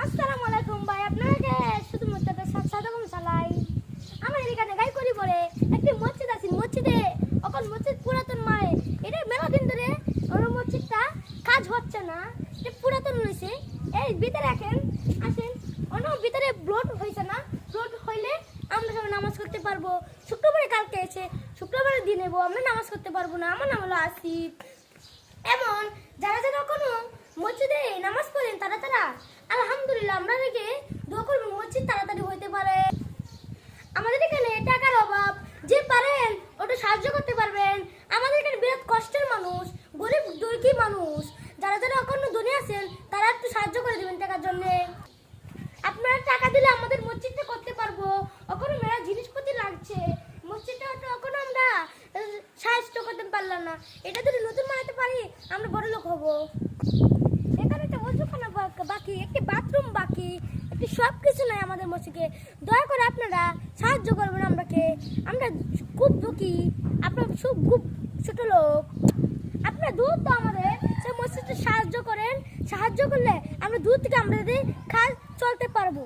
আসসালামু আলাইকুম ভাই, আপনাকে শুধুমাত্র একটা সাদাকম চালাই। আমার এখানে গাই করি বলে একটি মসজিদ আছে, মসজিদে এখন মসজিদ পুরাতন মায়ে এটা মেলা দিন ধরে ওর মসজিদটা কাজ হচ্ছে না, এটা পুরাতন রয়েছে। এই ভিতরে রাখেন, আসেন, অন্য ভিতরে ব্লড হয়েছে না, ব্লড হইলে আমরা সবাই নামাজ করতে পারবো। শুক্রবারে কালকে এসে শুক্রবারের দিন নেবো, আমরা নামাজ করতে পারবো না। আমার নাম হলো আসিফ। এমন যারা যারা কোনো মসজিদে নামাজ পড়েন তারা তারা আলহামদুলিল্লাহ আমরা রেখে দোয়া করবেন মসজিদ তাড়াতাড়ি হইতে পারে। আমাদের এখানে টাকার অভাব, যে পারেন ওটা সাহায্য করতে পারবেন। আমাদের এখানে বিরাট কষ্টের মানুষ, গরিব দুঃখী মানুষ, যারা যারা এখনো ধনী আছেন তারা একটু সাহায্য করে দেবেন টাকার জন্য। আপনারা টাকা দিলে আমাদের মসজিদটা করতে পারবো। ওখানে মেলা জিনিসপত্র লাগছে, মসজিদটা এখনো আমরা সাহায্য করতে পারলাম না। এটা যদি নতুন বানাতে পারি আমরা বড় লোক হবো। এখানে একটা ওযুখানা বাকি, একটি বাথরুম বাকি, একটি সব কিছু নাই আমাদের মসজিদে। দয়া করে আপনারা সাহায্য করবেন আমরাকে, আমরা খুব দুঃখী, আপনারা খুব ছোট লোক। আপনারা দূর তো আমাদের সেই মসজিদে সাহায্য করেন, সাহায্য করলে আমরা দূর থেকে আমাদের কাজ চলতে পারবো।